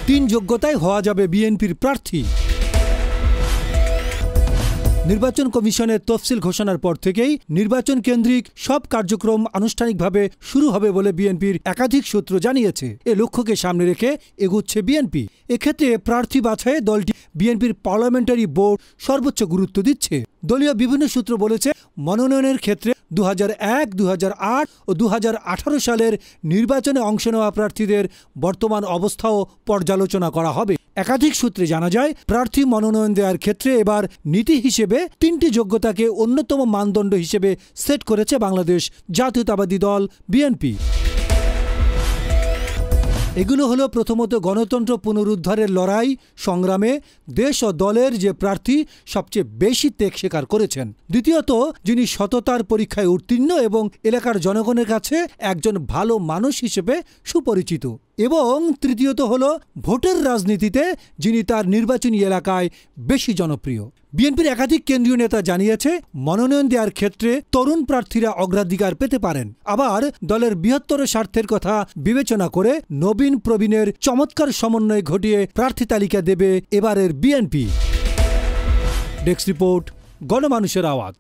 3 যোগ্যতায় হওয়া যাবে বিএনপির প্রার্থী। নির্বাচন কমিশনের তফসিল ঘোষণার পর থেকেই নির্বাচন কেন্দ্রিক সব কার্যক্রম আনুষ্ঠানিকভাবে শুরু হবে বলে বিএনপির একাধিক সূত্র জানিয়েছে। এ লক্ষ্যকে সামনে রেখে এগুচ্ছে বিএনপি। এক্ষেত্রে প্রার্থী বাছাইয়ে দলটি বিএনপির পার্লামেন্টারি বোর্ড সর্বোচ্চ গুরুত্ব দিচ্ছে। দলীয় বিভিন্ন সূত্র বলেছে, মনোনয়নের ক্ষেত্রে 2001, 2008 ও 2018 সালের নির্বাচনে অংশ নেওয়া প্রার্থীদের বর্তমান অবস্থাও পর্যালোচনা করা হবে। একাধিক সূত্রে জানা যায়, প্রার্থী মনোনয়ন দেওয়ার ক্ষেত্রে এবার নীতি হিসেবে 3টি যোগ্যতাকে অন্যতম মানদণ্ড হিসেবে সেট করেছে বাংলাদেশ জাতীয়তাবাদী দল বিএনপি। এগুলো হলো প্রথমত গণতন্ত্র পুনরুদ্ধারের লড়াই সংগ্রামে দেশ ও দলের যে প্রার্থী সবচেয়ে বেশি ত্যাগ স্বীকার করেছেন। দ্বিতীয়ত, যিনি সততার পরীক্ষায় উত্তীর্ণ এবং এলাকার জনগণের কাছে একজন ভালো মানুষ হিসেবে সুপরিচিত। এবং তৃতীয়ত হলো ভোটের রাজনীতিতে যিনি তার নির্বাচনী এলাকায় বেশি জনপ্রিয়। বিএনপির একাধিক কেন্দ্রীয় নেতা জানিয়েছে, মনোনয়ন দেওয়ার ক্ষেত্রে তরুণ প্রার্থীরা অগ্রাধিকার পেতে পারেন। আবার দলের বৃহত্তর স্বার্থের কথা বিবেচনা করে নবীন প্রবীণের চমৎকার সমন্বয় ঘটিয়ে প্রার্থী তালিকা দেবে এবারের বিএনপি। ডেস্ক রিপোর্ট, গণমানুষের আওয়াজ।